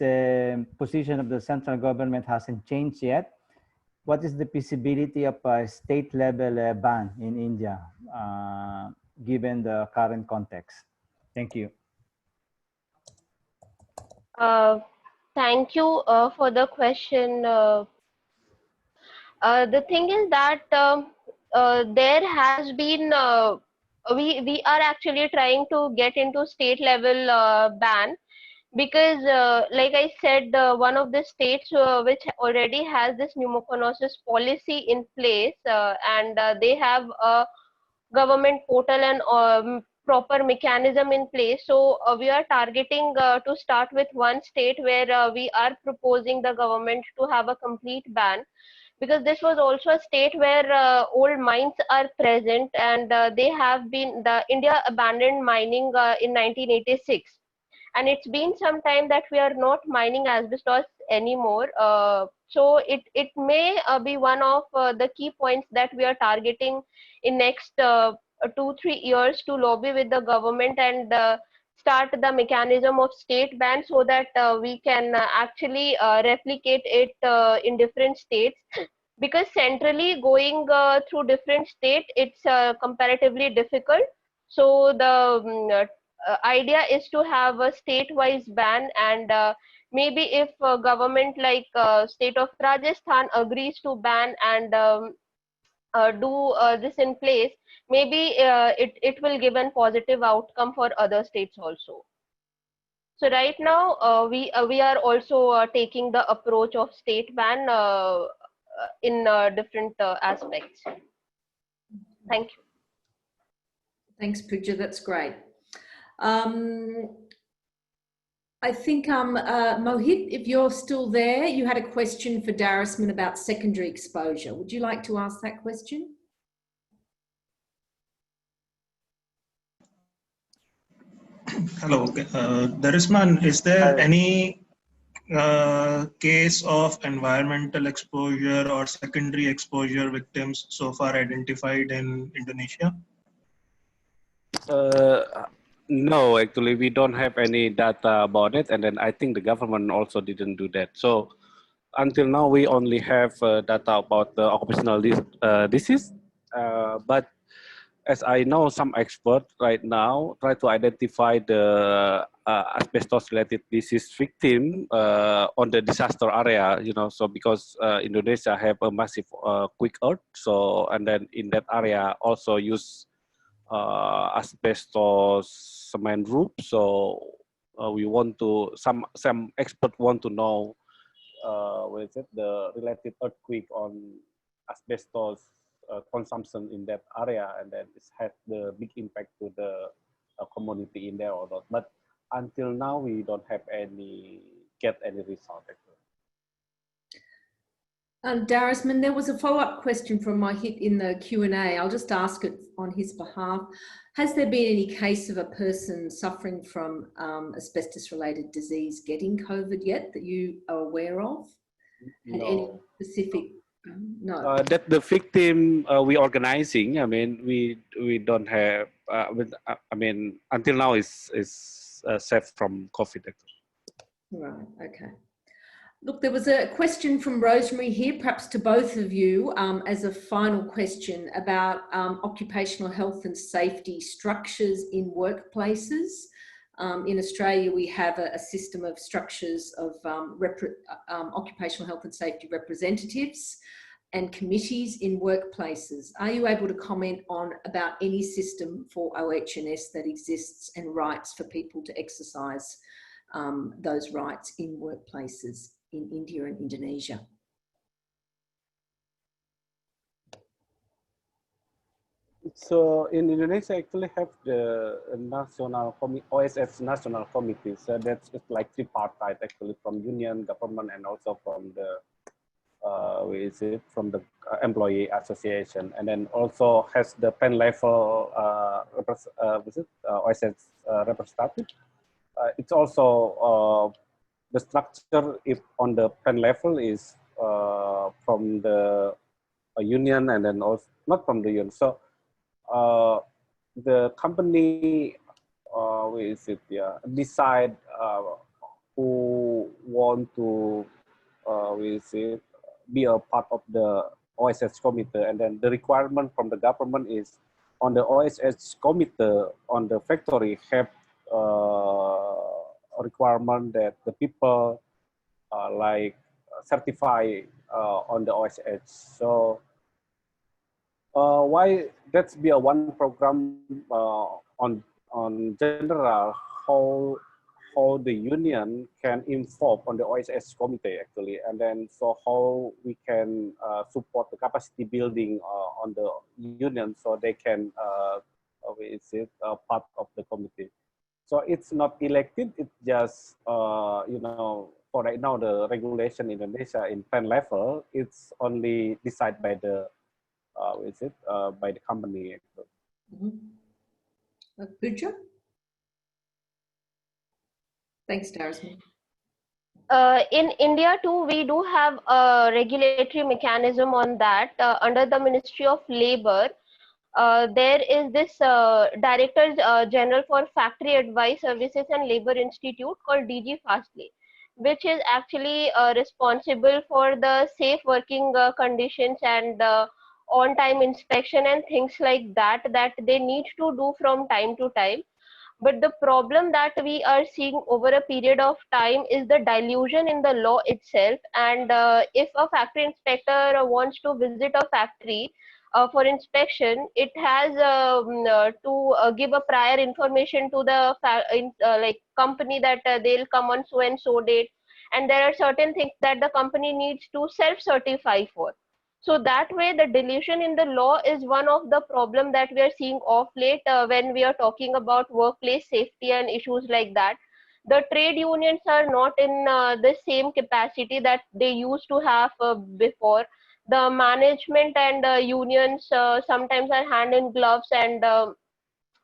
[SPEAKER 6] position of the central government hasn't changed yet, what is the feasibility of a state level ban in India, given the current context? Thank you.
[SPEAKER 2] Thank you for the question. The thing is that there has been, we are actually trying to get into state level ban, because like I said, one of the states which already has this pneumoconiosis policy in place, and they have a government portal and proper mechanism in place. So we are targeting to start with one state where we are proposing the government to have a complete ban, because this was also a state where old mines are present, and they have been, the India abandoned mining in 1986. And it's been some time that we are not mining asbestos anymore. So it may be one of the key points that we are targeting in next 2-3 years to lobby with the government and start the mechanism of state ban, so that we can actually replicate it in different states. Because centrally going through different states, it's comparatively difficult. So the idea is to have a state-wise ban, and maybe if government like state of Rajasthan agrees to ban and do this in place, maybe it will give a positive outcome for other states also. So right now we are also taking the approach of state ban in different aspects. Thank you.
[SPEAKER 1] Thanks, Pooja. That's great. I think, Mohit, if you're still there, you had a question for Darisman about secondary exposure. Would you like to ask that question?
[SPEAKER 7] Hello, Darisman, is there any case of environmental exposure or secondary exposure victims so far identified in Indonesia?
[SPEAKER 3] No, actually, we don't have any data about it. And then I think the government also didn't do that. So until now, we only have data about the occupational disease. But as I know, some experts right now try to identify the asbestos-related disease victim on the disaster area, you know, so because Indonesia have a massive quick earth, so, and then in that area also use asbestos cement roof. So we want to, some experts want to know what is it, the related earthquake on asbestos consumption in that area, and then it had the big impact to the community in there or not. But until now, we don't have get any result.
[SPEAKER 1] Darisman, there was a follow-up question from Mahit in the Q&A. I'll just ask it on his behalf. Has there been any case of a person suffering from asbestos-related disease getting COVID yet that you are aware of? And any specific? No.
[SPEAKER 3] That the victim we organizing. I mean, we don't have. I mean, until now is safe from COVID.
[SPEAKER 1] Right. Okay. Look, there was a question from Rosemary here, perhaps to both of you, as a final question about occupational health and safety structures in workplaces. In Australia, we have a system of structures of occupational health and safety representatives and committees in workplaces. Are you able to comment on about any system for OH&S that exists and rights for people to exercise those rights in workplaces in India and Indonesia?
[SPEAKER 3] So in Indonesia, actually have the national OSS national committee. So that's like tripartite actually, from union, government, and also from the from the employee association, and then also has the pen level OSS representative. It's also the structure, if on the pen level, is from the union, and then also not from the union. So the company decide who want to be a part of the OSS committee, and then the requirement from the government is on the OSS committee on the factory have a requirement that the people certify on the OSS. So why that's be a one program on general how the union can inform on the OSS committee actually, and then so how we can support the capacity building on the union so they can part of the committee. So it's not elected, it's just for right now the regulation in Indonesia in pen level, it's only decided by the by the company.
[SPEAKER 1] Pooja? Thanks, Darisman.
[SPEAKER 2] In India too, we do have a regulatory mechanism on that. Under the Ministry of Labour, there is this Director General for Factory Advice Services and Labour Institute called DG Fastly, which is actually responsible for the safe working conditions and on-time inspection and things like that they need to do from time to time. But the problem that we are seeing over a period of time is the dilution in the law itself. And if a factory inspector wants to visit a factory for inspection, it has to give a prior information to the company that they'll come on so and so date. And there are certain things that the company needs to self-certify for. So that way, the dilution in the law is one of the problem that we are seeing of late when we are talking about workplace safety and issues like that. The trade unions are not in the same capacity that they used to have before. The management and unions sometimes are hand in gloves, and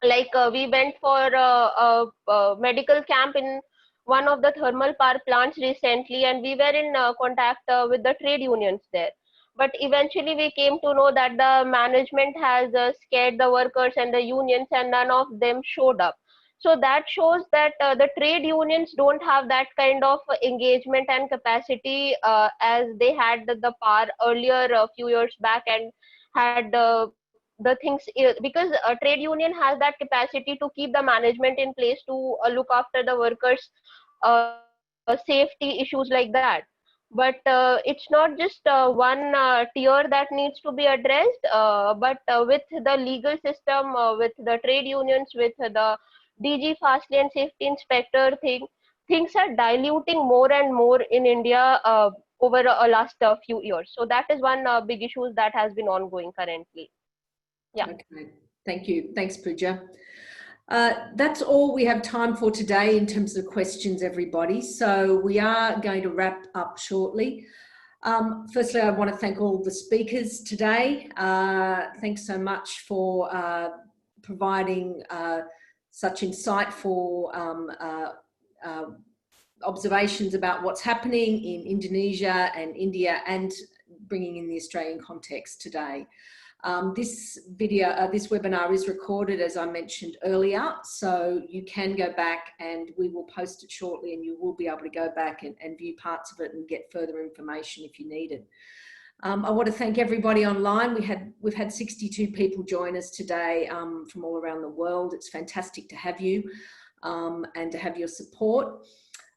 [SPEAKER 2] we went for a medical camp in one of the thermal power plants recently, and we were in contact with the trade unions there. But eventually we came to know that the management has scared the workers and the unions, and none of them showed up. So that shows that the trade unions don't have that kind of engagement and capacity as they had the power earlier a few years back, and had the things, because a trade union has that capacity to keep the management in place to look after the workers safety issues like that. But it's not just one tier that needs to be addressed, but with the legal system, with the trade unions, with the DG Fastly and Safety Inspector things are diluting more and more in India over a last few years. So that is one big issue that has been ongoing currently. Yeah.
[SPEAKER 1] Okay. Thank you. Thanks, Pooja. That's all we have time for today in terms of questions, everybody. So we are going to wrap up shortly. Firstly, I want to thank all the speakers today. Thanks so much for providing such insightful observations about what's happening in Indonesia and India, and bringing in the Australian context today. This webinar is recorded, as I mentioned earlier, so you can go back and we will post it shortly, and you will be able to go back and view parts of it and get further information if you need it. I want to thank everybody online. We've had 62 people join us today from all around the world. It's fantastic to have you and to have your support.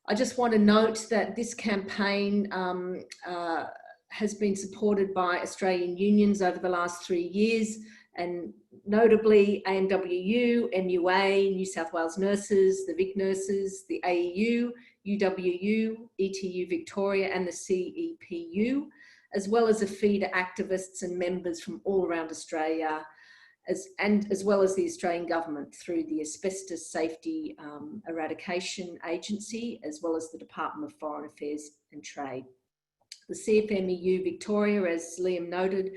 [SPEAKER 1] I just want to note that this campaign has been supported by Australian unions over the last 3 years, and notably AMWU, MUA, New South Wales Nurses, the Vic Nurses, the AEU, UWU, ETU Victoria and the CEPU, as well as APHEDA activists and members from all around Australia, as well as the Australian government through the Asbestos Safety Eradication Agency, as well as the Department of Foreign Affairs and Trade. The CFMEU Victoria, as Liam noted,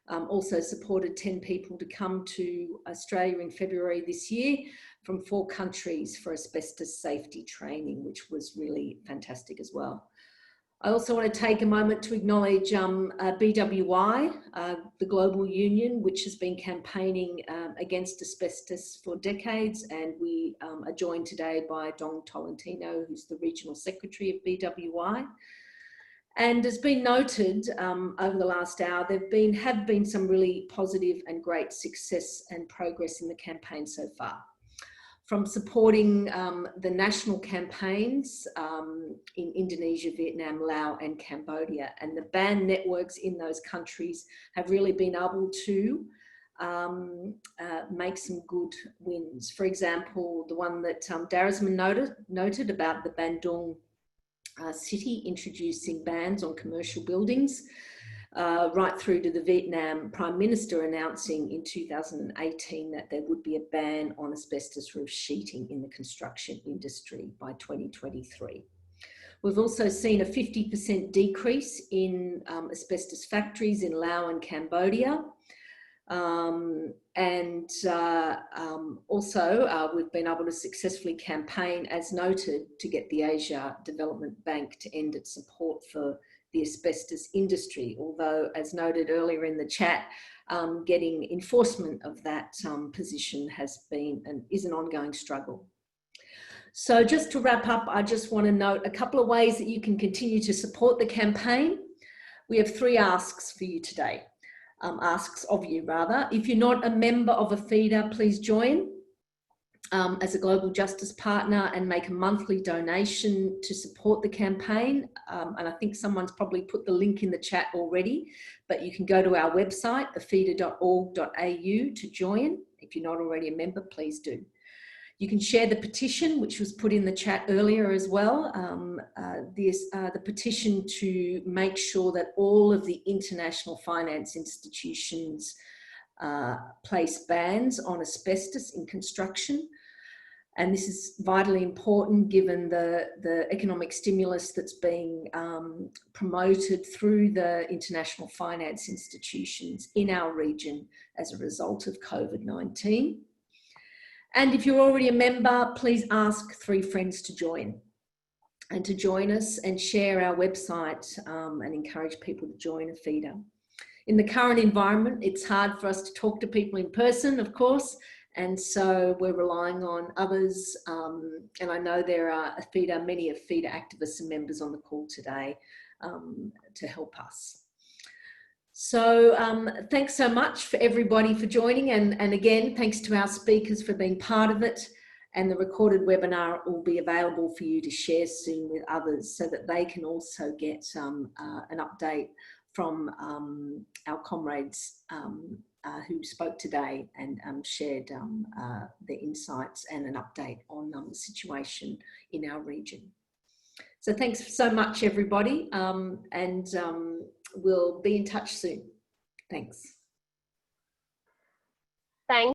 [SPEAKER 1] also supported 10 people to come to Australia in February this year from 4 countries for asbestos safety training, which was really fantastic as well. I also want to take a moment to acknowledge BWI, the global union, which has been campaigning against asbestos for decades, and we are joined today by Dong Tolentino, who's the Regional Secretary of BWI. And as been noted over the last hour, there have been some really positive and great success and progress in the campaign so far. From supporting the national campaigns in Indonesia, Vietnam, Laos and Cambodia, and the ban networks in those countries have really been able to make some good wins. For example, the one that Darisman noted about the Bandung city introducing bans on commercial buildings, right through to the Vietnam Prime Minister announcing in 2018 that there would be a ban on asbestos roof sheeting in the construction industry by 2023. We've also seen a 50% decrease in asbestos factories in Laos and Cambodia. Also we've been able to successfully campaign, as noted, to get the Asia Development Bank to end its support for the asbestos industry, although, as noted earlier in the chat, getting enforcement of that position has been and is an ongoing struggle. So just to wrap up, I just want to note a couple of ways that you can continue to support the campaign. We have 3 asks for you today. Asks of you rather. If you're not a member of APHEDA, please join as a global justice partner and make a monthly donation to support the campaign. And I think someone's probably put the link in the chat already, but you can go to our website, apheda.org.au, to join. If you're not already a member, please do. You can share the petition, which was put in the chat earlier as well, the petition to make sure that all of the international finance institutions place bans on asbestos in construction. And this is vitally important given the economic stimulus that's being promoted through the international finance institutions in our region as a result of COVID-19. And if you're already a member, please ask 3 friends to join us and share our website and encourage people to join APHEDA. In the current environment, it's hard for us to talk to people in person, of course, and so we're relying on others. And I know there are many APHEDA activists and members on the call today to help us. So thanks so much for everybody for joining, and again, thanks to our speakers for being part of it, and the recorded webinar will be available for you to share soon with others so that they can also get an update from our comrades who spoke today and shared their insights and an update on the situation in our region. So thanks so much, everybody, and we'll be in touch soon. Thanks.
[SPEAKER 2] Thank